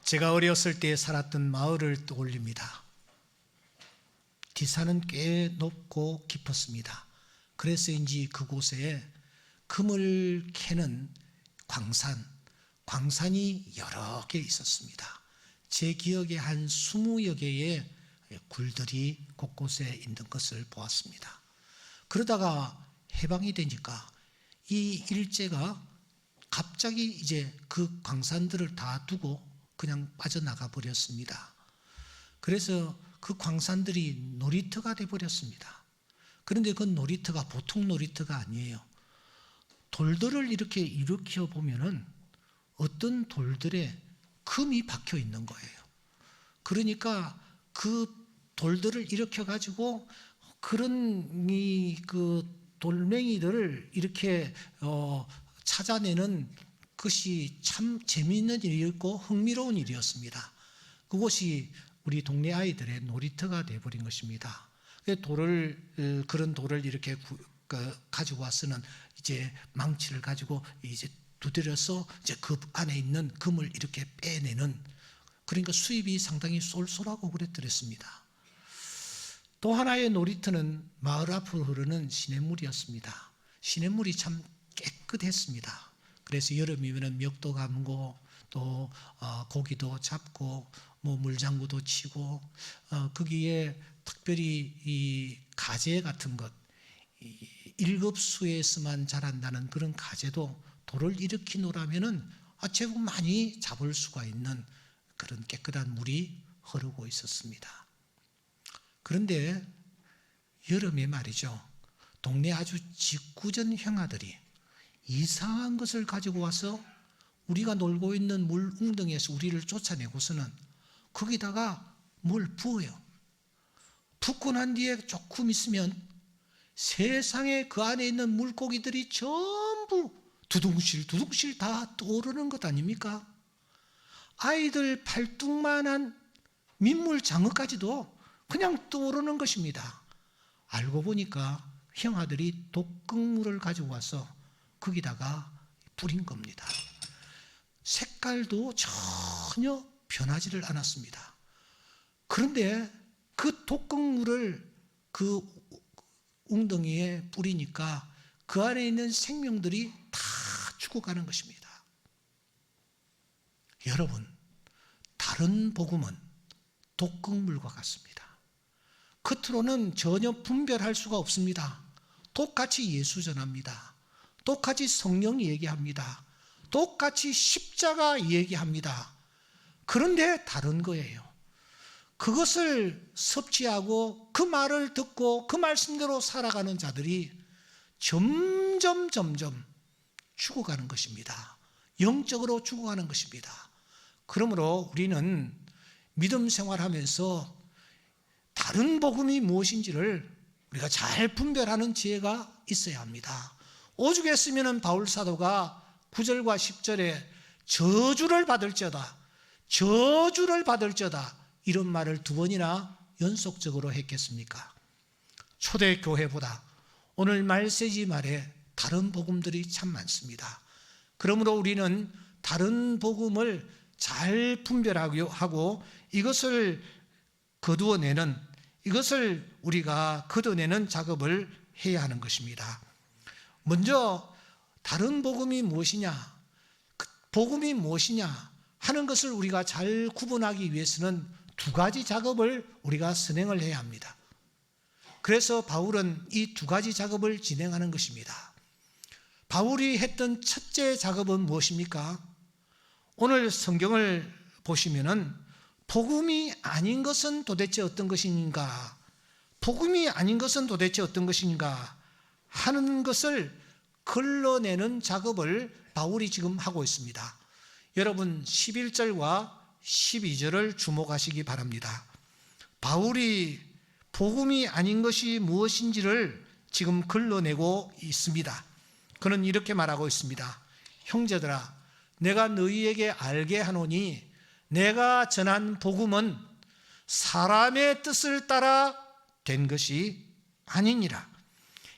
제가 어렸을 때 살았던 마을을 떠올립니다. 디산은 꽤 높고 깊었습니다. 그래서인지 그곳에 금을 캐는 광산이 여러 개 있었습니다. 제 기억에 한 20여 개의 굴들이 곳곳에 있는 것을 보았습니다. 그러다가 해방이 되니까 이 일제가 갑자기 이제 그 광산들을 다 두고 그냥 빠져나가 버렸습니다. 그래서 그 광산들이 놀이터가 돼 버렸습니다. 그런데 그 놀이터가 보통 놀이터가 아니에요. 돌들을 이렇게 일으켜 보면은 어떤 돌들에 금이 박혀 있는 거예요. 그러니까 그 돌들을 일으켜 가지고 그런 그 돌멩이들을 이렇게 찾아내는 것이 참 재미있는 일이었고 흥미로운 일이었습니다. 그것이 우리 동네 아이들의 놀이터가 되어버린 것입니다. 그런 돌을 이렇게 가지고 와서는 이제 망치를 가지고 이제 두드려서 이제 그 안에 있는 금을 이렇게 빼내는, 그러니까 수입이 상당히 쏠쏠하고 그랬더랬습니다. 또 하나의 놀이터는 마을 앞으로 흐르는 시냇물이었습니다. 시냇물이 참 깨끗했습니다. 그래서 여름이면 멱도 감고 또 고기도 잡고 뭐 물장구도 치고 거기에 특별히 이 가재 같은 것, 1급수에서만 자란다는 그런 가재도 돌을 일으키 놓으라면은 제법 많이 잡을 수가 있는 그런 깨끗한 물이 흐르고 있었습니다. 그런데 여름에 말이죠, 동네 아주 짓궂은 형아들이 이상한 것을 가지고 와서 우리가 놀고 있는 물 웅덩이에서 우리를 쫓아내고서는 거기다가 뭘 부어요. 붓고 난 뒤에 조금 있으면 세상에 그 안에 있는 물고기들이 전부 두둥실 다 떠오르는 것 아닙니까? 아이들 팔뚝만한 민물 장어까지도 그냥 떠오르는 것입니다. 알고 보니까 형아들이 독극물을 가지고 와서 거기다가 뿌린 겁니다. 색깔도 전혀 변하지를 않았습니다. 그런데 그 독극물을 그 웅덩이에 뿌리니까 그 안에 있는 생명들이 다 죽어가는 것입니다. 여러분, 다른 복음은 독극물과 같습니다. 겉으로는 전혀 분별할 수가 없습니다. 똑같이 예수 전합니다. 똑같이 성령 얘기합니다. 똑같이 십자가 얘기합니다. 그런데 다른 거예요. 그것을 섭취하고 그 말을 듣고 그 말씀대로 살아가는 자들이 점점 죽어가는 것입니다. 영적으로 죽어가는 것입니다. 그러므로 우리는 믿음 생활하면서 다른 복음이 무엇인지를 우리가 잘 분별하는 지혜가 있어야 합니다. 오죽했으면 바울 사도가 9절과 10절에 저주를 받을지어다 이런 말을 2번이나 연속적으로 했겠습니까? 초대교회보다 오늘 말세지 말에 다른 복음들이 참 많습니다. 그러므로 우리는 다른 복음을 잘 분별하고 이것을 우리가 걷어내는 작업을 해야 하는 것입니다. 먼저 다른 복음이 무엇이냐 하는 것을 우리가 잘 구분하기 위해서는 2가지 작업을 우리가 선행을 해야 합니다. 그래서 바울은 이 2가지 작업을 진행하는 것입니다. 바울이 했던 첫째 작업은 무엇입니까? 오늘 성경을 보시면은 복음이 아닌 것은 도대체 어떤 것인가 하는 것을 걸러내는 작업을 바울이 지금 하고 있습니다. 여러분 11절과 12절을 주목하시기 바랍니다. 바울이 복음이 아닌 것이 무엇인지를 지금 걸러내고 있습니다. 그는 이렇게 말하고 있습니다. 형제들아, 내가 너희에게 알게 하노니 내가 전한 복음은 사람의 뜻을 따라 된 것이 아니니라.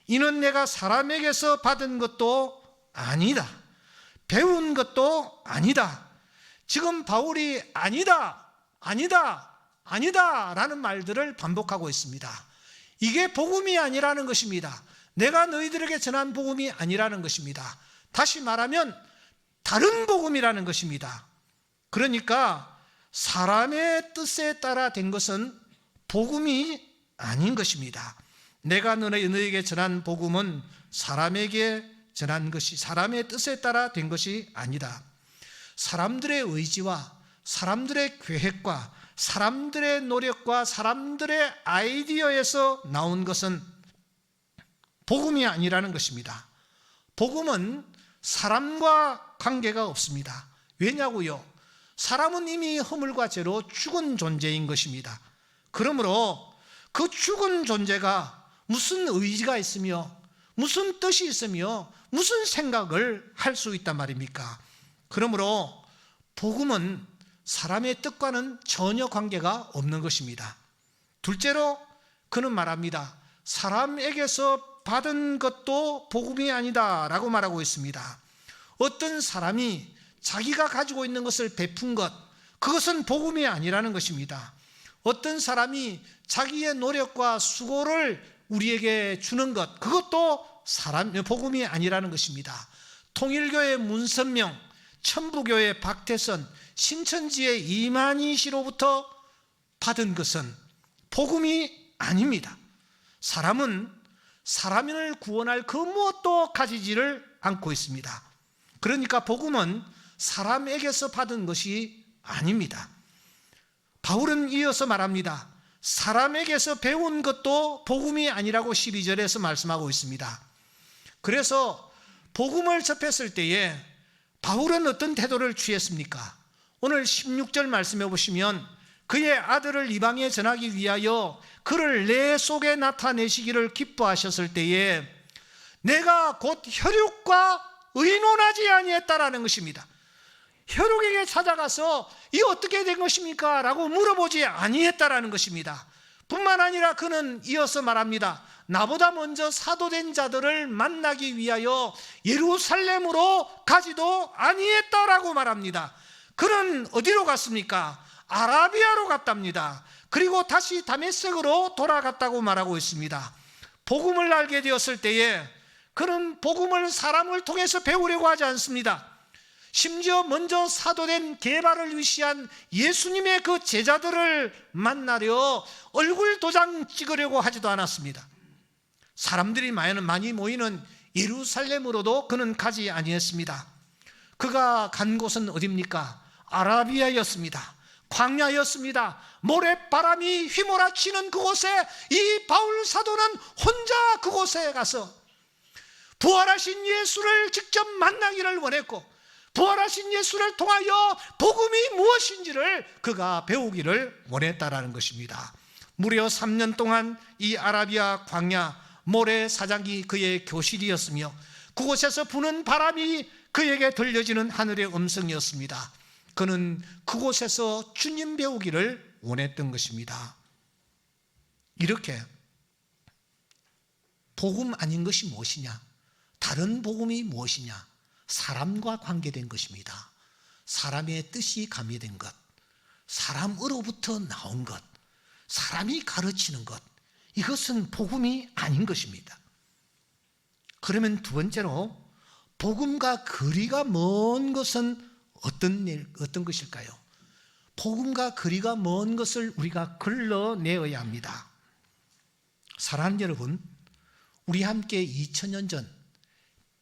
이는 내가 사람에게서 받은 것도 아니다. 배운 것도 아니다. 지금 바울이 아니다, 아니다, 아니다 라는 말들을 반복하고 있습니다. 이게 복음이 아니라는 것입니다. 내가 너희들에게 전한 복음이 아니라는 것입니다. 다시 말하면 다른 복음이라는 것입니다. 그러니까 사람의 뜻에 따라 된 것은 복음이 아닌 것입니다. 내가 너희에게 전한 복음은 사람에게 전한 것이 사람의 뜻에 따라 된 것이 아니다. 사람들의 의지와 사람들의 계획과 사람들의 노력과 사람들의 아이디어에서 나온 것은 복음이 아니라는 것입니다. 복음은 사람과 관계가 없습니다. 왜냐고요? 사람은 이미 허물과 죄로 죽은 존재인 것입니다. 그러므로 그 죽은 존재가 무슨 의지가 있으며 무슨 뜻이 있으며 무슨 생각을 할 수 있단 말입니까? 그러므로 복음은 사람의 뜻과는 전혀 관계가 없는 것입니다. 둘째로 그는 말합니다. 사람에게서 받은 것도 복음이 아니다 라고 말하고 있습니다. 어떤 사람이 자기가 가지고 있는 것을 베푼 것, 그것은 복음이 아니라는 것입니다. 어떤 사람이 자기의 노력과 수고를 우리에게 주는 것, 그것도 복음이 아니라는 것입니다. 통일교의 문선명, 천부교의 박태선, 신천지의 이만희 씨로부터 받은 것은 복음이 아닙니다. 사람은 사람을 구원할 그 무엇도 가지지를 않고 있습니다. 그러니까 복음은 사람에게서 받은 것이 아닙니다. 바울은 이어서 말합니다. 사람에게서 배운 것도 복음이 아니라고 12절에서 말씀하고 있습니다. 그래서 복음을 접했을 때에 바울은 어떤 태도를 취했습니까? 오늘 16절 말씀해 보시면 그의 아들을 이방에 전하기 위하여 그를 내 속에 나타내시기를 기뻐하셨을 때에 내가 곧 혈육과 의논하지 아니했다라는 것입니다. 혈육에게 찾아가서 이 어떻게 된 것입니까? 라고 물어보지 아니했다라는 것입니다. 뿐만 아니라 그는 이어서 말합니다. 나보다 먼저 사도된 자들을 만나기 위하여 예루살렘으로 가지도 아니했다라고 말합니다. 그는 어디로 갔습니까? 아라비아로 갔답니다. 그리고 다시 다메섹으로 돌아갔다고 말하고 있습니다. 복음을 알게 되었을 때에 그는 복음을 사람을 통해서 배우려고 하지 않습니다. 심지어 먼저 사도된 게바를 위시한 예수님의 그 제자들을 만나려 얼굴 도장 찍으려고 하지도 않았습니다. 사람들이 많이 모이는 예루살렘으로도 그는 가지 아니했습니다. 그가 간 곳은 어디입니까? 아라비아였습니다. 광야였습니다. 모래바람이 휘몰아치는 그곳에 이 바울 사도는 혼자 그곳에 가서 부활하신 예수를 직접 만나기를 원했고 부활하신 예수를 통하여 복음이 무엇인지를 그가 배우기를 원했다라는 것입니다. 무려 3년 동안 이 아라비아 광야 모래사장이 그의 교실이었으며 그곳에서 부는 바람이 그에게 들려지는 하늘의 음성이었습니다. 그는 그곳에서 주님 배우기를 원했던 것입니다. 이렇게 복음 아닌 것이 무엇이냐? 다른 복음이 무엇이냐? 사람과 관계된 것입니다. 사람의 뜻이 가미된 것, 사람으로부터 나온 것, 사람이 가르치는 것, 이것은 복음이 아닌 것입니다. 그러면 두 번째로 복음과 거리가 먼 것은 어떤 것일까요? 복음과 거리가 먼 것을 우리가 걸러내어야 합니다. 사랑하는 여러분, 우리 함께 2000년 전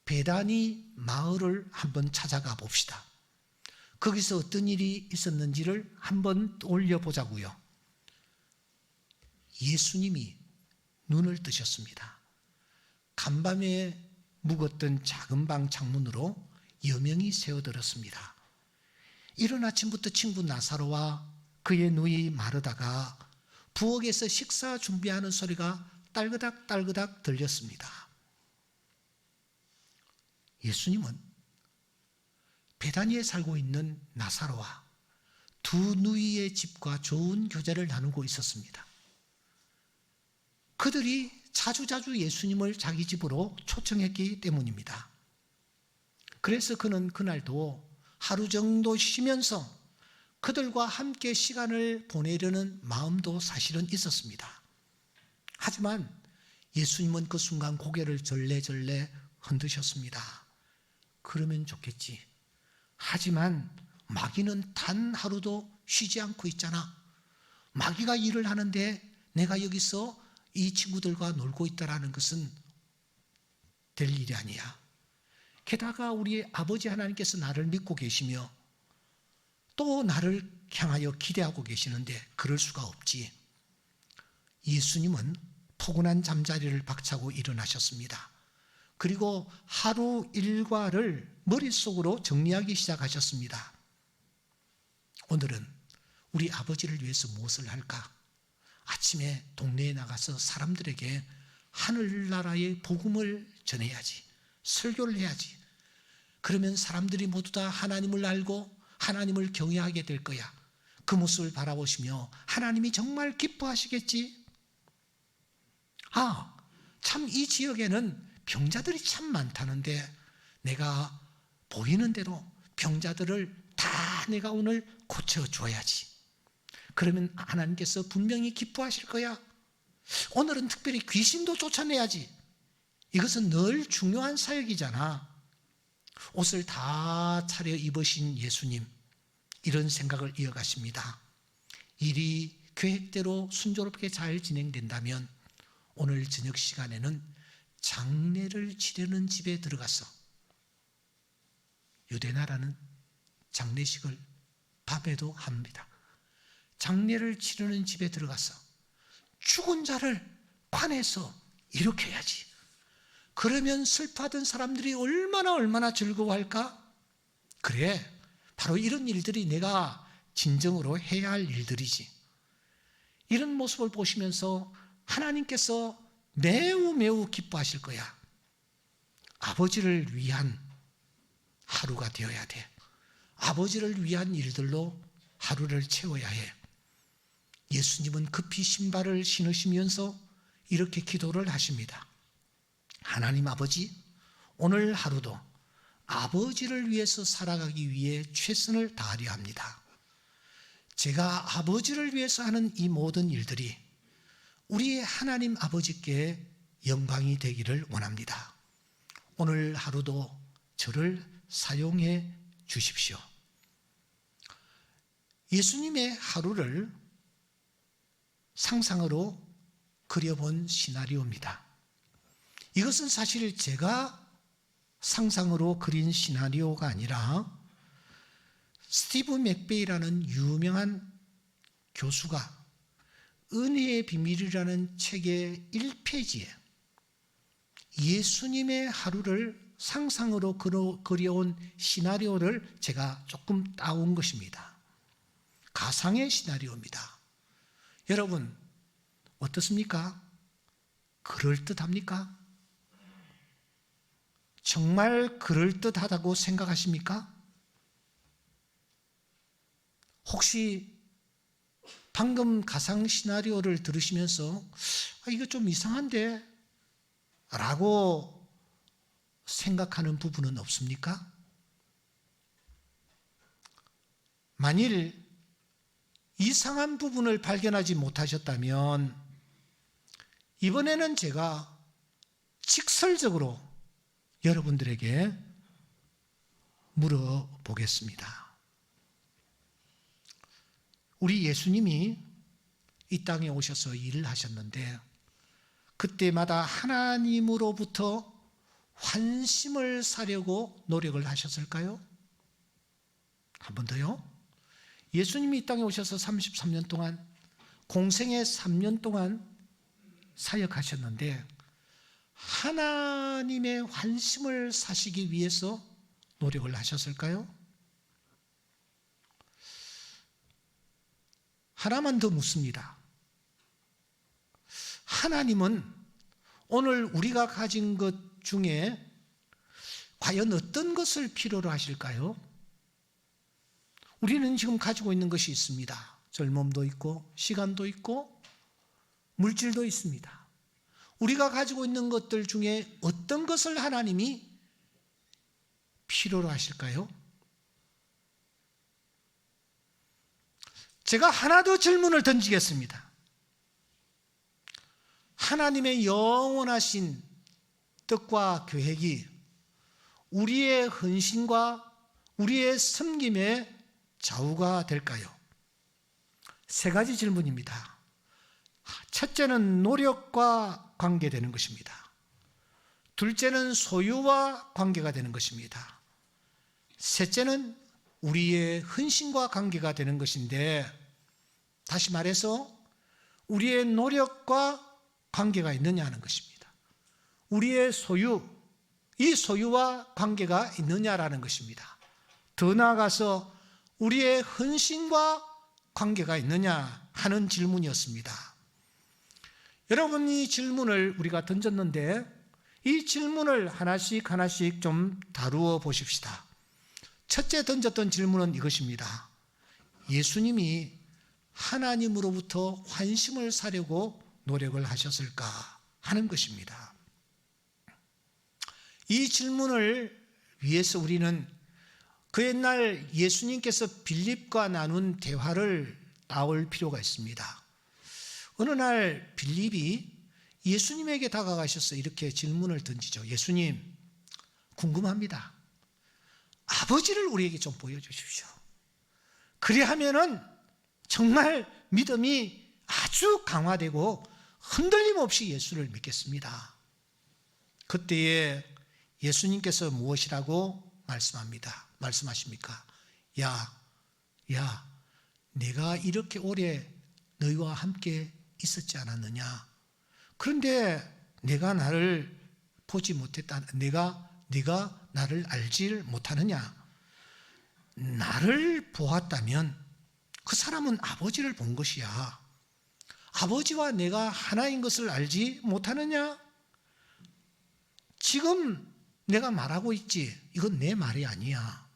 베다니 마을을 한번 찾아가 봅시다. 거기서 어떤 일이 있었는지를 한번 떠올려 보자고요. 예수님이 눈을 뜨셨습니다. 간밤에 묵었던 작은 방 창문으로 여명이 새어들었습니다. 이른 아침부터 친구 나사로와 그의 누이 마르다가 부엌에서 식사 준비하는 소리가 딸그닥 딸그닥 들렸습니다. 예수님은 베다니에 살고 있는 나사로와 두 누이의 집과 좋은 교제를 나누고 있었습니다. 그들이 자주자주 예수님을 자기 집으로 초청했기 때문입니다. 그래서 그는 그날도 하루 정도 쉬면서 그들과 함께 시간을 보내려는 마음도 사실은 있었습니다. 하지만 예수님은 그 순간 고개를 절레절레 흔드셨습니다. 그러면 좋겠지. 하지만 마귀는 단 하루도 쉬지 않고 있잖아. 마귀가 일을 하는데 내가 여기서 이 친구들과 놀고 있다라는 것은 될 일이 아니야. 게다가 우리 아버지 하나님께서 나를 믿고 계시며 또 나를 향하여 기대하고 계시는데 그럴 수가 없지. 예수님은 포근한 잠자리를 박차고 일어나셨습니다. 그리고 하루 일과를 머릿속으로 정리하기 시작하셨습니다. 오늘은 우리 아버지를 위해서 무엇을 할까? 아침에 동네에 나가서 사람들에게 하늘나라의 복음을 전해야지. 설교를 해야지. 그러면 사람들이 모두 다 하나님을 알고 하나님을 경외하게 될 거야. 그 모습을 바라보시며 하나님이 정말 기뻐하시겠지. 참 이 지역에는 병자들이 참 많다는데 내가 보이는 대로 병자들을 다 내가 오늘 고쳐줘야지. 그러면 하나님께서 분명히 기뻐하실 거야. 오늘은 특별히 귀신도 쫓아내야지. 이것은 늘 중요한 사역이잖아. 옷을 다 차려 입으신 예수님, 이런 생각을 이어가십니다. 일이 계획대로 순조롭게 잘 진행된다면 오늘 저녁 시간에는 장례를 치르는 집에 들어가서, 유대나라는 장례식을 밤에도 합니다. 장례를 치르는 집에 들어가서 죽은 자를 관해서 일으켜야지. 그러면 슬퍼하던 사람들이 얼마나 즐거워할까? 그래, 바로 이런 일들이 내가 진정으로 해야 할 일들이지. 이런 모습을 보시면서 하나님께서 매우 기뻐하실 거야. 아버지를 위한 하루가 되어야 돼. 아버지를 위한 일들로 하루를 채워야 해. 예수님은 급히 신발을 신으시면서 이렇게 기도를 하십니다. 하나님 아버지, 오늘 하루도 아버지를 위해서 살아가기 위해 최선을 다하려 합니다. 제가 아버지를 위해서 하는 이 모든 일들이 우리 하나님 아버지께 영광이 되기를 원합니다. 오늘 하루도 저를 사용해 주십시오. 예수님의 하루를 상상으로 그려본 시나리오입니다. 이것은 사실 제가 상상으로 그린 시나리오가 아니라 스티브 맥베이라는 유명한 교수가 은혜의 비밀이라는 책의 1페이지에 예수님의 하루를 상상으로 그려온 시나리오를 제가 조금 따온 것입니다. 가상의 시나리오입니다. 여러분, 어떻습니까? 그럴듯합니까? 정말 그럴듯하다고 생각하십니까? 혹시 방금 가상 시나리오를 들으시면서 이거 좀 이상한데? 라고 생각하는 부분은 없습니까? 만일 이상한 부분을 발견하지 못하셨다면 이번에는 제가 직설적으로 여러분들에게 물어보겠습니다. 우리 예수님이 이 땅에 오셔서 일을 하셨는데 그때마다 하나님으로부터 환심을 사려고 노력을 하셨을까요? 한 번 더요. 예수님이 이 땅에 오셔서 33년 동안, 공생의 3년 동안 사역하셨는데 하나님의 환심을 사시기 위해서 노력을 하셨을까요? 하나만 더 묻습니다. 하나님은 오늘 우리가 가진 것 중에 과연 어떤 것을 필요로 하실까요? 우리는 지금 가지고 있는 것이 있습니다. 젊음도 있고 시간도 있고 물질도 있습니다. 우리가 가지고 있는 것들 중에 어떤 것을 하나님이 필요로 하실까요? 제가 하나 더 질문을 던지겠습니다. 하나님의 영원하신 뜻과 계획이 우리의 헌신과 우리의 섬김의 좌우가 될까요? 세 가지 질문입니다. 첫째는 노력과 관계되는 것입니다. 둘째는 소유와 관계가 되는 것입니다. 셋째는 우리의 헌신과 관계가 되는 것인데, 다시 말해서 우리의 노력과 관계가 있느냐 하는 것입니다. 우리의 소유, 이 소유와 관계가 있느냐라는 것입니다. 더 나아가서 우리의 헌신과 관계가 있느냐 하는 질문이었습니다. 여러분, 이 질문을 우리가 던졌는데 이 질문을 하나씩 하나씩 좀 다루어 보십시다. 첫째 던졌던 질문은 이것입니다. 예수님이 하나님으로부터 환심을 사려고 노력을 하셨을까 하는 것입니다. 이 질문을 위해서 우리는 그 옛날 예수님께서 빌립과 나눈 대화를 따올 필요가 있습니다. 어느 날 빌립이 예수님에게 다가가셔서 이렇게 질문을 던지죠. 예수님, 궁금합니다. 아버지를 우리에게 좀 보여주십시오. 그리하면은 정말 믿음이 아주 강화되고 흔들림 없이 예수를 믿겠습니다. 그때에 예수님께서 무엇이라고 말씀하십니까? 야, 내가 이렇게 오래 너희와 함께 있었지 않았느냐? 그런데 내가 나를 보지 못했다. 네가 나를 알지 못하느냐? 나를 보았다면 그 사람은 아버지를 본 것이야. 아버지와 내가 하나인 것을 알지 못하느냐? 지금 내가 말하고 있지, 이건 내 말이 아니야.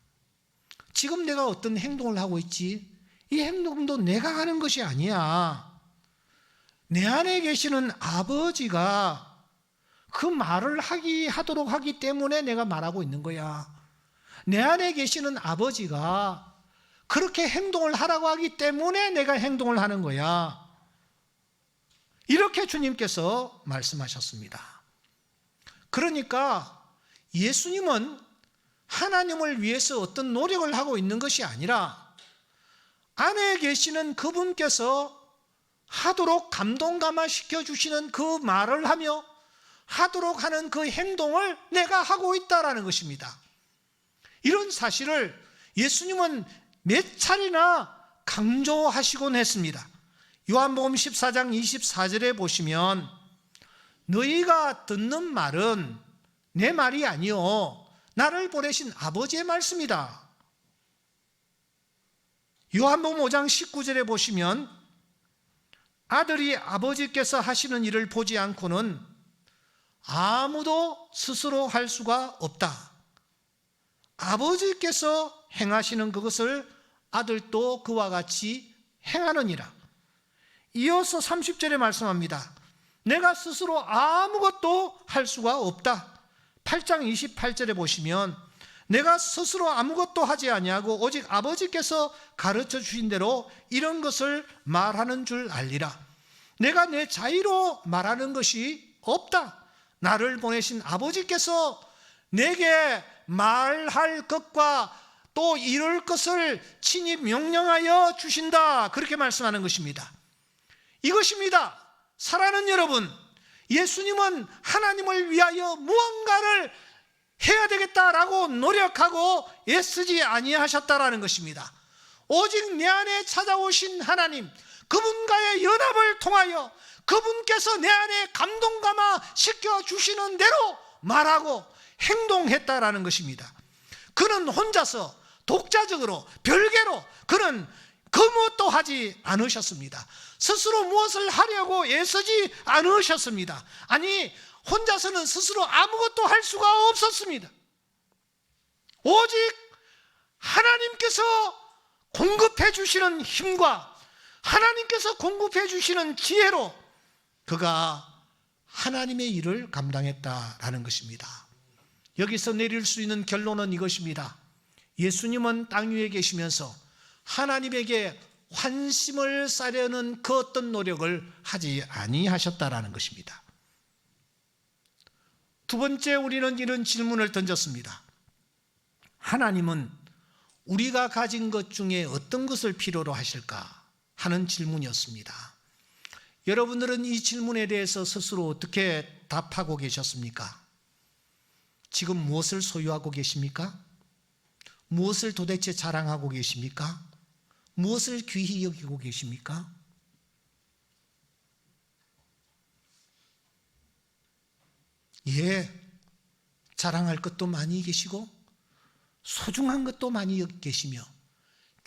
지금 내가 어떤 행동을 하고 있지, 이 행동도 내가 하는 것이 아니야. 내 안에 계시는 아버지가 그 말을 하도록 하기 때문에 내가 말하고 있는 거야. 내 안에 계시는 아버지가 그렇게 행동을 하라고 하기 때문에 내가 행동을 하는 거야. 이렇게 주님께서 말씀하셨습니다. 그러니까 예수님은 하나님을 위해서 어떤 노력을 하고 있는 것이 아니라 안에 계시는 그분께서 하도록 감동감화시켜 주시는 그 말을 하며 하도록 하는 그 행동을 내가 하고 있다라는 것입니다. 이런 사실을 예수님은 몇 차례나 강조하시곤 했습니다. 요한복음 14장 24절에 보시면 너희가 듣는 말은 내 말이 아니요 나를 보내신 아버지의 말씀이다. 요한복음 5장 19절에 보시면 아들이 아버지께서 하시는 일을 보지 않고는 아무도 스스로 할 수가 없다. 아버지께서 행하시는 그것을 아들도 그와 같이 행하느니라. 이어서 30절에 말씀합니다. 내가 스스로 아무것도 할 수가 없다. 8장 28절에 보시면 내가 스스로 아무것도 하지 아니하고 오직 아버지께서 가르쳐 주신 대로 이런 것을 말하는 줄 알리라. 내가 내 자의로 말하는 것이 없다. 나를 보내신 아버지께서 내게 말할 것과 또 이룰 것을 친히 명령하여 주신다. 그렇게 말씀하는 것입니다. 이것입니다. 사랑하는 여러분, 예수님은 하나님을 위하여 무언가를 해야 되겠다라고 노력하고 애쓰지 아니하셨다라는 것입니다. 오직 내 안에 찾아오신 하나님, 그분과의 연합을 통하여 그분께서 내 안에 감동감화 시켜주시는 대로 말하고 행동했다라는 것입니다. 그는 혼자서 독자적으로 별개로 그는 그 무엇도 하지 않으셨습니다. 스스로 무엇을 하려고 애쓰지 않으셨습니다. 아니, 혼자서는 스스로 아무것도 할 수가 없었습니다. 오직 하나님께서 공급해 주시는 힘과 하나님께서 공급해 주시는 지혜로 그가 하나님의 일을 감당했다라는 것입니다. 여기서 내릴 수 있는 결론은 이것입니다. 예수님은 땅 위에 계시면서 하나님에게 환심을 사려는 그 어떤 노력을 하지 아니하셨다라는 것입니다. 두 번째, 우리는 이런 질문을 던졌습니다. 하나님은 우리가 가진 것 중에 어떤 것을 필요로 하실까 하는 질문이었습니다. 여러분들은 이 질문에 대해서 스스로 어떻게 답하고 계셨습니까? 지금 무엇을 소유하고 계십니까? 무엇을 도대체 자랑하고 계십니까? 무엇을 귀히 여기고 계십니까? 예, 자랑할 것도 많이 계시고 소중한 것도 많이 계시며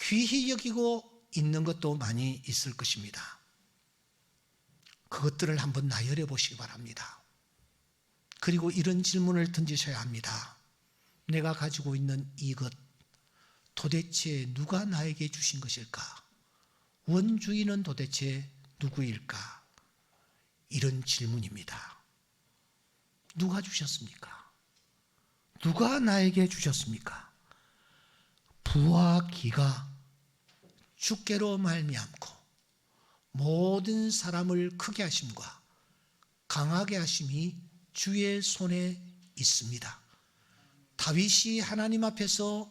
귀히 여기고 있는 것도 많이 있을 것입니다. 그것들을 한번 나열해 보시기 바랍니다. 그리고 이런 질문을 던지셔야 합니다. 내가 가지고 있는 이것 도대체 누가 나에게 주신 것일까? 원주인은 도대체 누구일까? 이런 질문입니다. 누가 주셨습니까? 누가 나에게 주셨습니까? 부와 기가 주께로 말미암고 모든 사람을 크게 하심과 강하게 하심이 주의 손에 있습니다. 다윗이 하나님 앞에서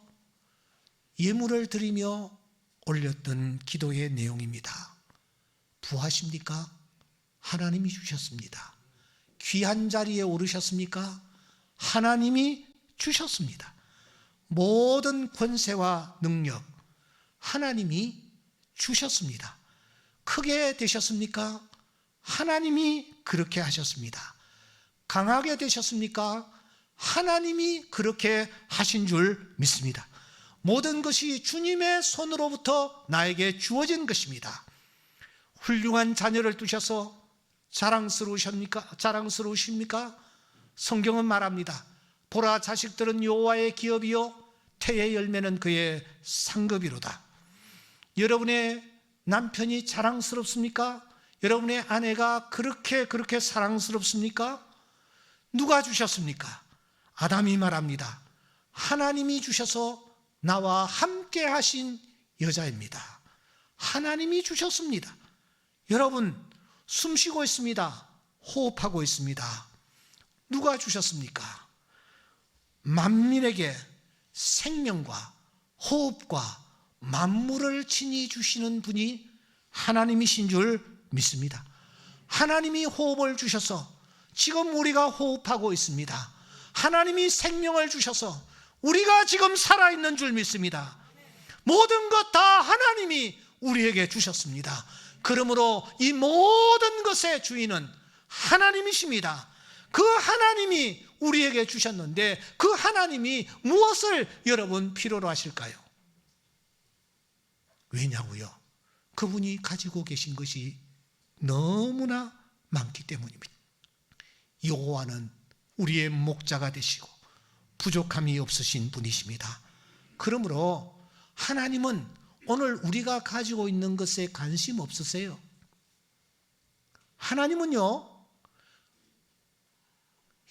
예물을 드리며 올렸던 기도의 내용입니다. 부하십니까? 하나님이 주셨습니다. 귀한 자리에 오르셨습니까? 하나님이 주셨습니다. 모든 권세와 능력 하나님이 주셨습니다. 크게 되셨습니까? 하나님이 그렇게 하셨습니다. 강하게 되셨습니까? 하나님이 그렇게 하신 줄 믿습니다. 모든 것이 주님의 손으로부터 나에게 주어진 것입니다. 훌륭한 자녀를 두셔서 자랑스러우십니까? 성경은 말합니다. 보라, 자식들은 여호와의 기업이요 태의 열매는 그의 상급이로다. 여러분의 남편이 자랑스럽습니까? 여러분의 아내가 그렇게 사랑스럽습니까? 누가 주셨습니까? 아담이 말합니다. 하나님이 주셔서 나와 함께 하신 여자입니다. 하나님이 주셨습니다. 여러분, 숨 쉬고 있습니다. 호흡하고 있습니다. 누가 주셨습니까? 만민에게 생명과 호흡과 만물을 친히 주시는 분이 하나님이신 줄 믿습니다. 하나님이 호흡을 주셔서 지금 우리가 호흡하고 있습니다. 하나님이 생명을 주셔서 우리가 지금 살아있는 줄 믿습니다. 모든 것 다 하나님이 우리에게 주셨습니다. 그러므로 이 모든 것의 주인은 하나님이십니다. 그 하나님이 우리에게 주셨는데 그 하나님이 무엇을 여러분 필요로 하실까요? 왜냐고요? 그분이 가지고 계신 것이 너무나 많기 때문입니다. 여호와는 우리의 목자가 되시고 부족함이 없으신 분이십니다. 그러므로 하나님은 오늘 우리가 가지고 있는 것에 관심 없으세요. 하나님은요,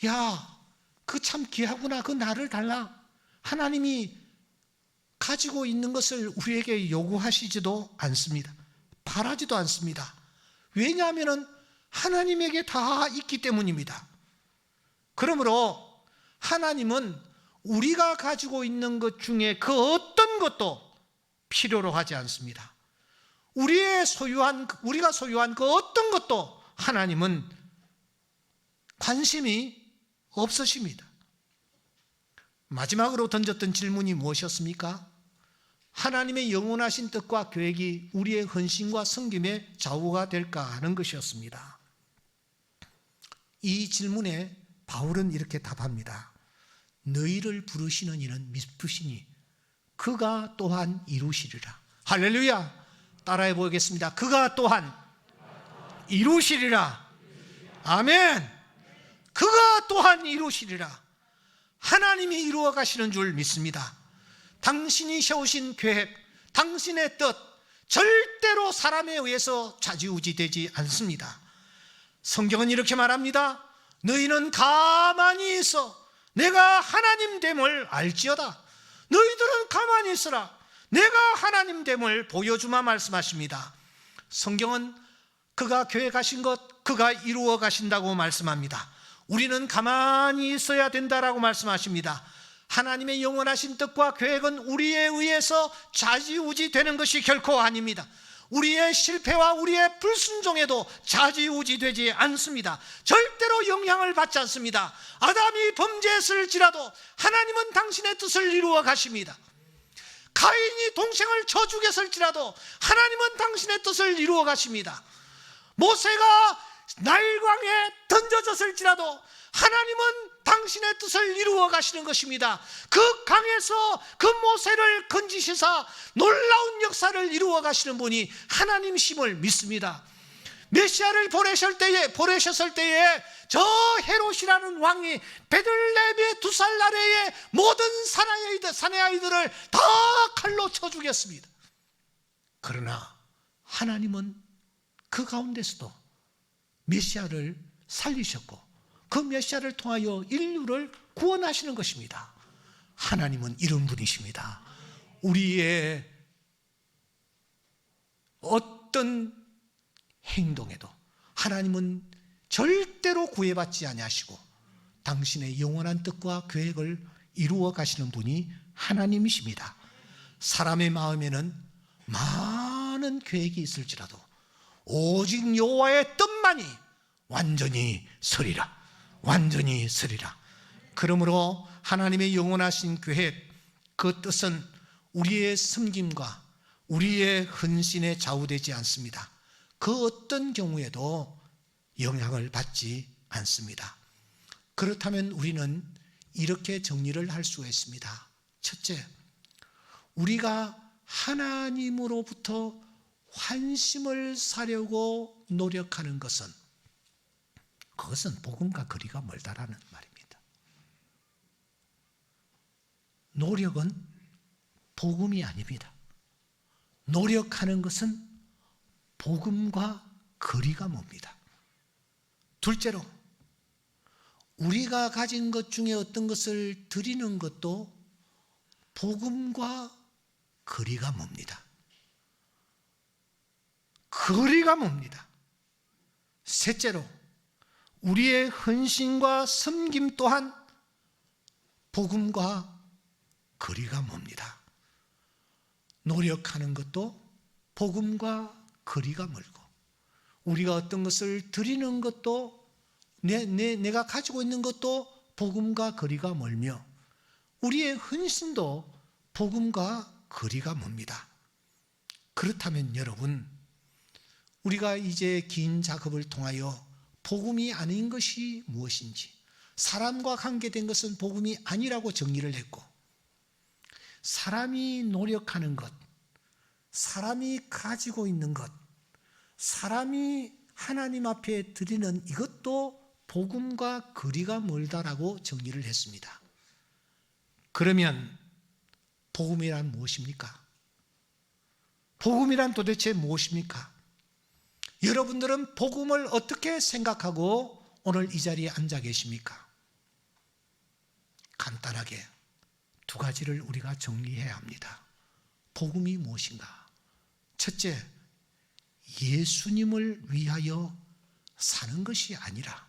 야, 그 참 귀하구나, 그 나를 달라. 하나님이 가지고 있는 것을 우리에게 요구하시지도 않습니다. 바라지도 않습니다. 왜냐하면 하나님에게 다 있기 때문입니다. 그러므로 하나님은 우리가 가지고 있는 것 중에 그 어떤 것도 필요로 하지 않습니다. 우리가 소유한 그 어떤 것도 하나님은 관심이 없으십니다. 마지막으로 던졌던 질문이 무엇이었습니까? 하나님의 영원하신 뜻과 계획이 우리의 헌신과 섬김의 좌우가 될까 하는 것이었습니다. 이 질문에 바울은 이렇게 답합니다. 너희를 부르시는 이는 미쁘시니 그가 또한 이루시리라. 할렐루야. 따라해 보겠습니다. 그가 또한 이루시리라. 아멘. 그가 또한 이루시리라. 하나님이 이루어 가시는 줄 믿습니다. 당신이 세우신 계획, 당신의 뜻 절대로 사람에 의해서 좌지우지되지 않습니다. 성경은 이렇게 말합니다. 너희는 가만히 있어 내가 하나님 됨을 알지어다. 너희들은 가만히 있으라. 내가 하나님 됨을 보여주마 말씀하십니다. 성경은 그가 교회 가신 것, 그가 이루어 가신다고 말씀합니다. 우리는 가만히 있어야 된다라고 말씀하십니다. 하나님의 영원하신 뜻과 계획은 우리에 의해서 좌지우지 되는 것이 결코 아닙니다. 우리의 실패와 우리의 불순종에도 좌지우지되지 않습니다. 절대로 영향을 받지 않습니다. 아담이 범죄했을지라도 하나님은 당신의 뜻을 이루어 가십니다. 가인이 동생을 쳐 죽였을지라도 하나님은 당신의 뜻을 이루어 가십니다. 모세가 나일강에 던져졌을지라도 하나님은 당신의 뜻을 이루어 가시는 것입니다. 그 강에서 그 모세를 건지시사 놀라운 역사를 이루어 가시는 분이 하나님이심을 믿습니다. 메시아를 보내셨을 때에 저 헤롯이라는 왕이 베들레헴의 2살 아래의 모든 사내 아이들을 다 칼로 쳐 죽였습니다. 그러나 하나님은 그 가운데서도 메시아를 살리셨고 그 메시아를 통하여 인류를 구원하시는 것입니다. 하나님은 이런 분이십니다. 우리의 어떤 행동에도 하나님은 절대로 구애받지 아니하시고 당신의 영원한 뜻과 계획을 이루어 가시는 분이 하나님이십니다. 사람의 마음에는 많은 계획이 있을지라도 오직 여호와의 뜻만이 완전히 서리라. 완전히 서리라. 그러므로 하나님의 영원하신 계획, 그 뜻은 우리의 섬김과 우리의 헌신에 좌우되지 않습니다. 그 어떤 경우에도 영향을 받지 않습니다. 그렇다면 우리는 이렇게 정리를 할 수가 있습니다. 첫째, 우리가 하나님으로부터 환심을 사려고 노력하는 것은 그것은 복음과 거리가 멀다라는 말입니다. 노력은 복음이 아닙니다. 노력하는 것은 복음과 거리가 멉니다. 둘째로 우리가 가진 것 중에 어떤 것을 드리는 것도 복음과 거리가 멉니다. 거리가 멉니다. 셋째로 우리의 헌신과 섬김 또한 복음과 거리가 멉니다. 노력하는 것도 복음과 거리가 멀고 우리가 어떤 것을 드리는 것도 내가 가지고 있는 것도 복음과 거리가 멀며 우리의 헌신도 복음과 거리가 멉니다. 그렇다면 여러분, 우리가 이제 긴 작업을 통하여 복음이 아닌 것이 무엇인지, 사람과 관계된 것은 복음이 아니라고 정리를 했고, 사람이 노력하는 것, 사람이 가지고 있는 것, 사람이 하나님 앞에 드리는 이것도 복음과 거리가 멀다라고 정리를 했습니다. 그러면 복음이란 무엇입니까? 복음이란 도대체 무엇입니까? 여러분들은 복음을 어떻게 생각하고 오늘 이 자리에 앉아 계십니까? 간단하게 두 가지를 우리가 정리해야 합니다. 복음이 무엇인가? 첫째, 예수님을 위하여 사는 것이 아니라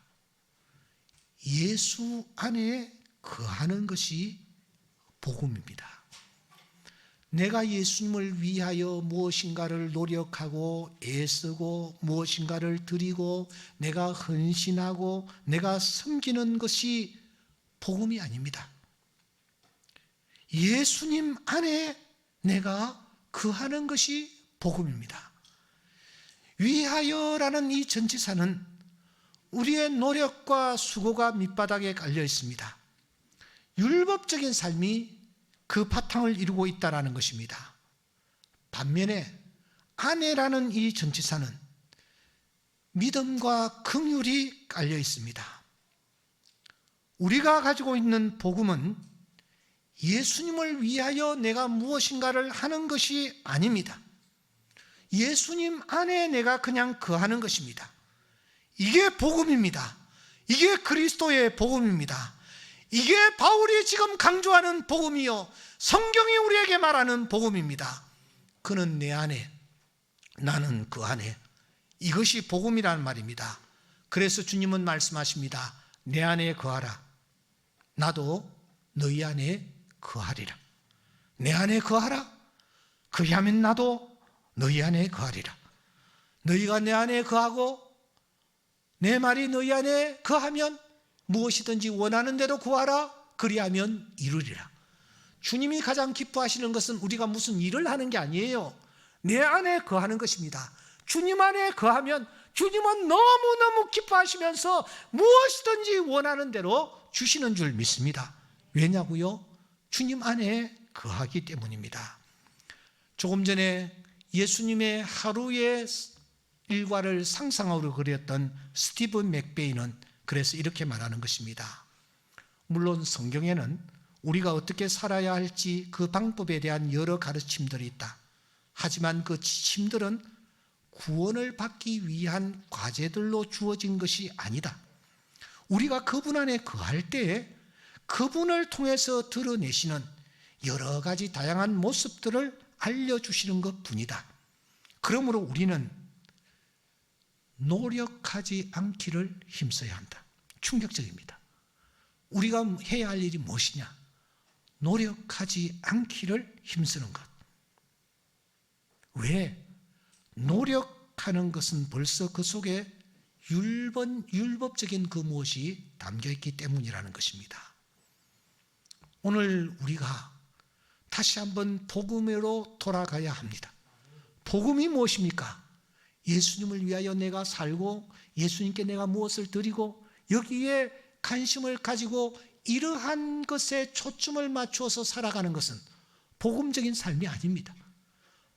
예수 안에 거하는 것이 복음입니다. 내가 예수님을 위하여 무엇인가를 노력하고 애쓰고 무엇인가를 드리고 내가 헌신하고 내가 섬기는 것이 복음이 아닙니다. 예수님 안에 내가 거하는 것이 복음입니다. 위하여라는 이 전치사는 우리의 노력과 수고가 밑바닥에 깔려 있습니다. 율법적인 삶이 그 바탕을 이루고 있다는 것입니다. 반면에 안에라는 이 전치사는 믿음과 긍휼이 깔려 있습니다. 우리가 가지고 있는 복음은 예수님을 위하여 내가 무엇인가를 하는 것이 아닙니다. 예수님 안에 내가 그냥 거하는 것입니다. 이게 복음입니다. 이게 그리스도의 복음입니다. 이게 바울이 지금 강조하는 복음이요, 성경이 우리에게 말하는 복음입니다. 그는 내 안에, 나는 그 안에. 이것이 복음이라는 말입니다. 그래서 주님은 말씀하십니다. 내 안에 거하라. 나도 너희 안에 거하리라. 내 안에 거하라. 그리하면 나도 너희 안에 거하리라. 너희가 내 안에 거하고 내 말이 너희 안에 거하면 무엇이든지 원하는 대로 구하라. 그리하면 이루리라. 주님이 가장 기뻐하시는 것은 우리가 무슨 일을 하는 게 아니에요. 내 안에 거하는 것입니다. 주님 안에 거하면 주님은 너무너무 기뻐하시면서 무엇이든지 원하는 대로 주시는 줄 믿습니다. 왜냐고요? 주님 안에 거하기 때문입니다. 조금 전에 예수님의 하루의 일과를 상상으로 그렸던 스티븐 맥베이는 그래서 이렇게 말하는 것입니다. 물론 성경에는 우리가 어떻게 살아야 할지 그 방법에 대한 여러 가르침들이 있다. 하지만 그 지침들은 구원을 받기 위한 과제들로 주어진 것이 아니다. 우리가 그분 안에 거할 때에 그분을 통해서 드러내시는 여러 가지 다양한 모습들을 알려주시는 것뿐이다. 그러므로 우리는 노력하지 않기를 힘써야 한다. 충격적입니다. 우리가 해야 할 일이 무엇이냐? 노력하지 않기를 힘쓰는 것. 왜? 노력하는 것은 벌써 그 속에 율법적인 그 무엇이 담겨있기 때문이라는 것입니다. 오늘 우리가 다시 한번 복음으로 돌아가야 합니다. 복음이 무엇입니까? 예수님을 위하여 내가 살고 예수님께 내가 무엇을 드리고 여기에 관심을 가지고 이러한 것에 초점을 맞추어서 살아가는 것은 복음적인 삶이 아닙니다.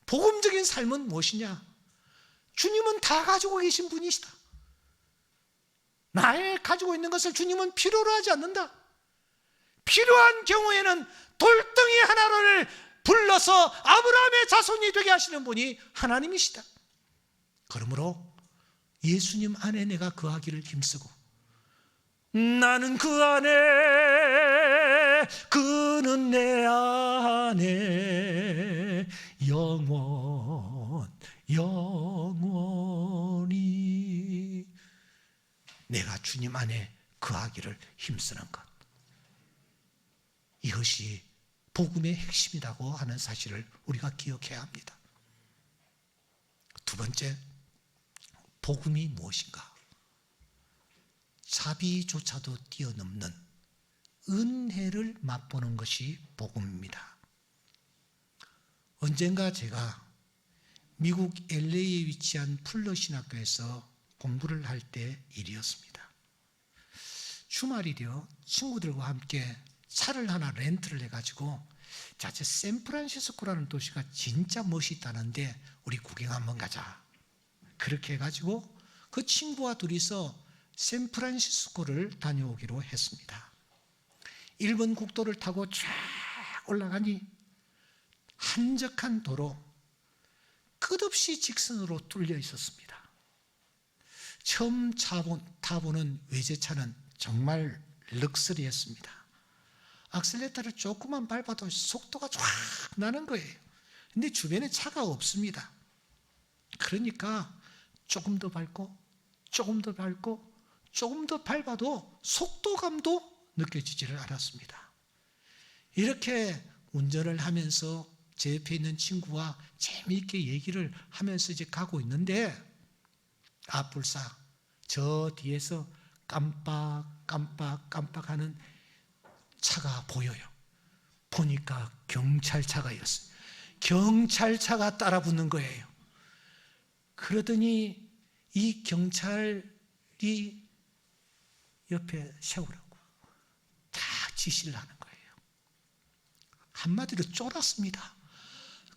복음적인 삶은 무엇이냐? 주님은 다 가지고 계신 분이시다. 나의 가지고 있는 것을 주님은 필요로 하지 않는다. 필요한 경우에는 돌덩이 하나를 불러서 아브라함의 자손이 되게 하시는 분이 하나님이시다. 그러므로 예수님 안에 내가 거하기를 힘쓰고 나는 그 안에 그는 내 안에 영원히 내가 주님 안에 거하기를 힘쓰는 것. 이것이 복음의 핵심이라고 하는 사실을 우리가 기억해야 합니다. 두 번째, 복음이 무엇인가? 자비조차도 뛰어넘는 은혜를 맛보는 것이 복음입니다. 언젠가 제가 미국 LA에 위치한 풀러 신학교에서 공부를 할 때 일이었습니다. 주말이려 친구들과 함께 차를 하나 렌트를 해가지고 자, 샌프란시스코라는 도시가 진짜 멋있다는데 우리 구경 한번 가자. 그렇게 해가지고 그 친구와 둘이서 샌프란시스코를 다녀오기로 했습니다. 일본 국도를 타고 쫙 올라가니 한적한 도로 끝없이 직선으로 뚫려 있었습니다. 처음 타보는 외제차는 정말 럭셔리했습니다. 악셀레터를 조금만 밟아도 속도가 쫙 나는 거예요. 근데 주변에 차가 없습니다. 그러니까 조금 더 밟고 조금 더 밟고 조금 더 밟아도 속도감도 느껴지지를 않았습니다. 이렇게 운전을 하면서 제 옆에 있는 친구와 재미있게 얘기를 하면서 이제 가고 있는데 불사 저 뒤에서 깜빡하는 차가 보여요. 보니까 경찰차가였어요. 경찰차가 따라 붙는 거예요. 그러더니 이 경찰이 옆에 세우라고 다 지시를 하는 거예요. 한마디로 쫄았습니다.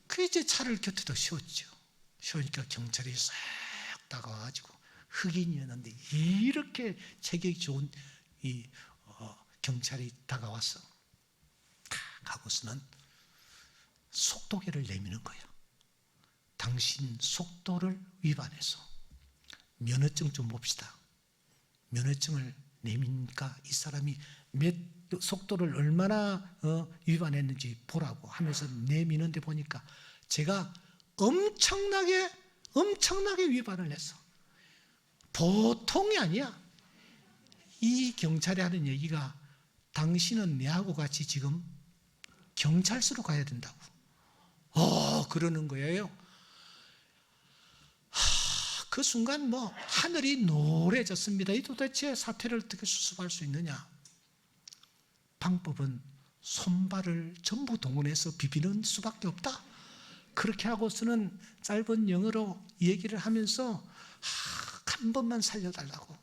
그 이제 차를 곁에도 세웠죠. 세우니까 경찰이 싹 다가와가지고 흑인이었는데 이렇게 체격이 좋은 이 경찰이 다가와서 하고서는 속도계를 내미는 거예요. 당신 속도를 위반해서 면허증 좀 봅시다. 면허증을 내미니까 이 사람이 몇 속도를 얼마나 위반했는지 보라고 하면서 내미는데 보니까 제가 엄청나게 위반을 했어. 보통이 아니야. 이 경찰이 하는 얘기가 당신은 내하고 같이 지금 경찰서로 가야 된다고. 그러는 거예요. 그 순간 하늘이 노래졌습니다. 이 도대체 사태를 어떻게 수습할 수 있느냐? 방법은 손발을 전부 동원해서 비비는 수밖에 없다. 그렇게 하고서는 짧은 영어로 얘기를 하면서 한 번만 살려달라고.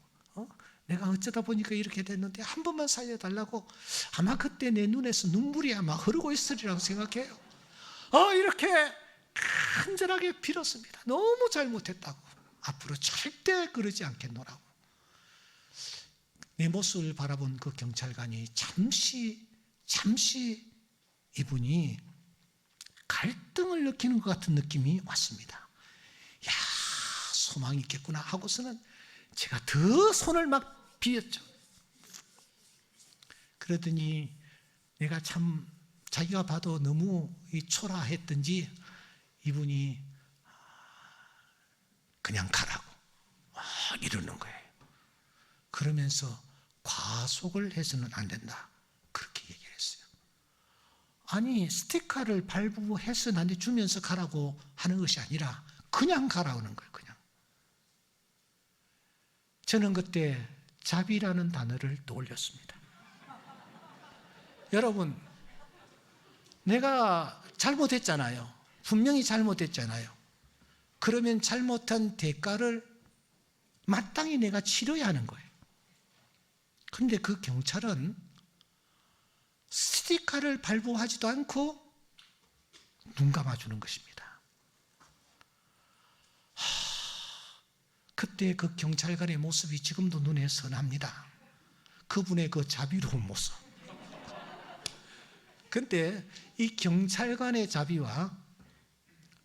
내가 어쩌다 보니까 이렇게 됐는데 한 번만 살려달라고. 아마 그때 내 눈에서 눈물이 아마 흐르고 있으리라고 생각해요. 이렇게 간절하게 빌었습니다. 너무 잘못했다고. 앞으로 절대 그러지 않겠노라고. 내 모습을 바라본 그 경찰관이 잠시 이분이 갈등을 느끼는 것 같은 느낌이 왔습니다. 야, 소망이 있겠구나 하고서는 제가 더 손을 막 비었죠. 그러더니 내가 참 자기가 봐도 너무 초라했던지 이분이 그냥 가라고 이러는 거예요. 그러면서 과속을 해서는 안 된다. 그렇게 얘기를 했어요. 아니, 스티커를 발부해서 나한테 주면서 가라고 하는 것이 아니라 그냥 가라는 거예요. 그냥. 저는 그때 자비라는 단어를 떠올렸습니다. 여러분, 내가 잘못했잖아요. 분명히 잘못했잖아요. 그러면 잘못한 대가를 마땅히 내가 치러야 하는 거예요. 그런데 그 경찰은 스티커를 발부하지도 않고 눈 감아주는 것입니다. 그때 그 경찰관의 모습이 지금도 눈에 선합니다. 그분의 그 자비로운 모습. 그런데 이 경찰관의 자비와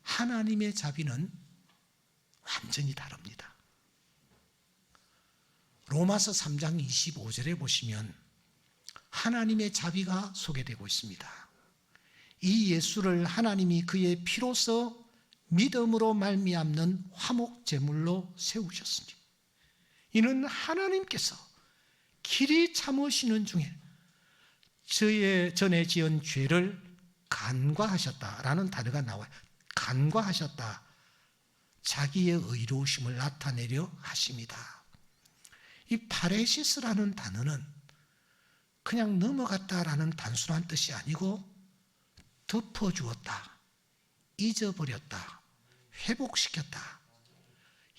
하나님의 자비는 완전히 다릅니다. 로마서 3장 25절에 보시면 하나님의 자비가 소개되고 있습니다. 이 예수를 하나님이 그의 피로써 믿음으로 말미암는 화목 제물로 세우셨으니 이는 하나님께서 길이 참으시는 중에 저의 전에 지은 죄를 간과하셨다라는 단어가 나와요. 간과하셨다. 자기의 의로우심을 나타내려 하십니다. 이 파레시스라는 단어는 그냥 넘어갔다라는 단순한 뜻이 아니고 덮어주었다, 잊어버렸다, 회복시켰다.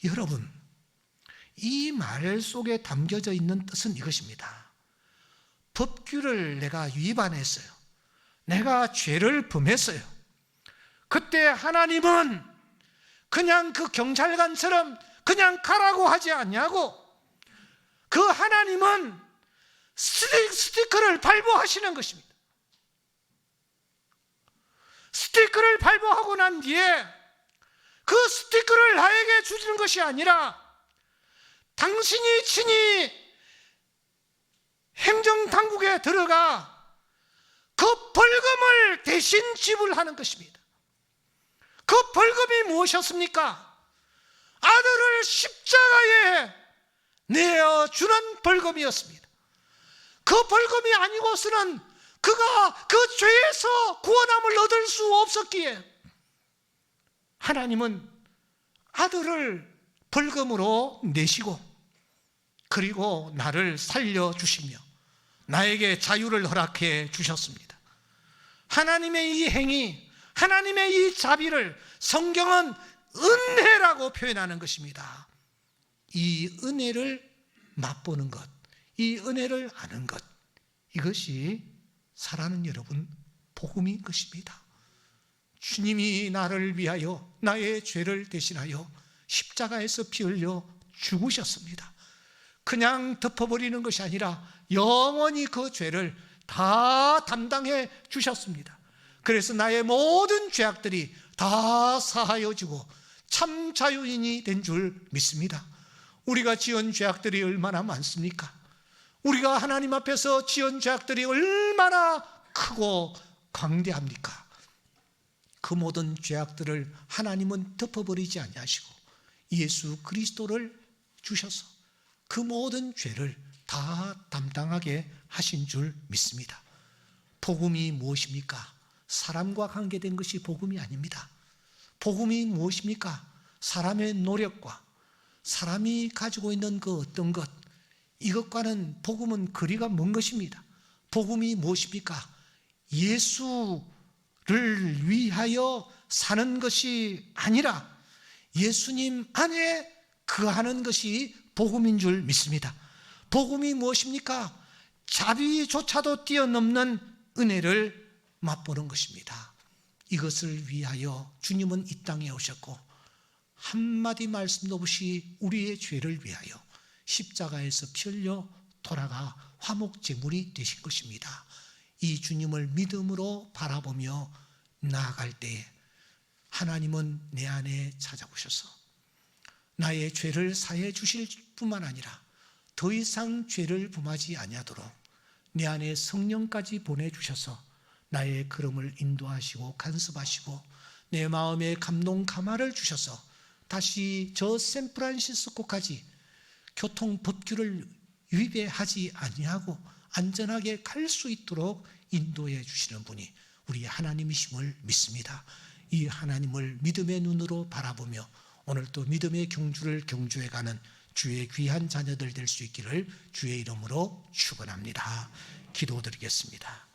여러분, 이 말 속에 담겨져 있는 뜻은 이것입니다. 법규를 내가 위반했어요. 내가 죄를 범했어요. 그때 하나님은 그냥 그 경찰관처럼 그냥 가라고 하지 않냐고. 그 하나님은 스티커를 발부하시는 것입니다. 스티커를 발부하고 난 뒤에 그 스티커를 나에게 주시는 것이 아니라 당신이 친히 행정당국에 들어가 그 벌금을 대신 지불하는 것입니다. 그 벌금이 무엇이었습니까? 아들을 십자가에 내어주는 벌금이었습니다. 그 벌금이 아니고서는 그가 그 죄에서 구원함을 얻을 수 없었기에 하나님은 아들을 벌금으로 내시고 그리고 나를 살려주시며 나에게 자유를 허락해 주셨습니다. 하나님의 이 행위, 하나님의 이 자비를 성경은 은혜라고 표현하는 것입니다. 이 은혜를 맛보는 것, 이 은혜를 아는 것, 이것이 사랑하는 여러분 복음인 것입니다. 주님이 나를 위하여 나의 죄를 대신하여 십자가에서 피 흘려 죽으셨습니다. 그냥 덮어버리는 것이 아니라 영원히 그 죄를 다 담당해 주셨습니다. 그래서 나의 모든 죄악들이 다 사하여지고 참 자유인이 된 줄 믿습니다. 우리가 지은 죄악들이 얼마나 많습니까? 우리가 하나님 앞에서 지은 죄악들이 얼마나 크고 광대합니까? 그 모든 죄악들을 하나님은 덮어버리지 아니하시고 예수 그리스도를 주셔서 그 모든 죄를 다 담당하게 하신 줄 믿습니다. 복음이 무엇입니까? 사람과 관계된 것이 복음이 아닙니다. 복음이 무엇입니까? 사람의 노력과 사람이 가지고 있는 그 어떤 것, 이것과는 복음은 거리가 먼 것입니다. 복음이 무엇입니까? 예수를 위하여 사는 것이 아니라 예수님 안에 거하는 것이 복음인 줄 믿습니다. 복음이 무엇입니까? 자비조차도 뛰어넘는 은혜를 맛보는 것입니다. 이것을 위하여 주님은 이 땅에 오셨고 한마디 말씀도 없이 우리의 죄를 위하여 십자가에서 피 흘려 돌아가 화목제물이 되신 것입니다. 이 주님을 믿음으로 바라보며 나아갈 때에 하나님은 내 안에 찾아오셔서 나의 죄를 사해 주실 뿐만 아니라 더 이상 죄를 범하지 아니하도록 내 안에 성령까지 보내주셔서 나의 걸음을 인도하시고 간섭하시고 내 마음에 감동 감화를 주셔서 다시 저 샌프란시스코까지 교통 법규를 위배하지 아니하고 안전하게 갈 수 있도록 인도해 주시는 분이 우리 하나님이심을 믿습니다. 이 하나님을 믿음의 눈으로 바라보며 오늘도 믿음의 경주를 경주해가는 주의 귀한 자녀들 될 수 있기를 주의 이름으로 축원합니다. 기도드리겠습니다.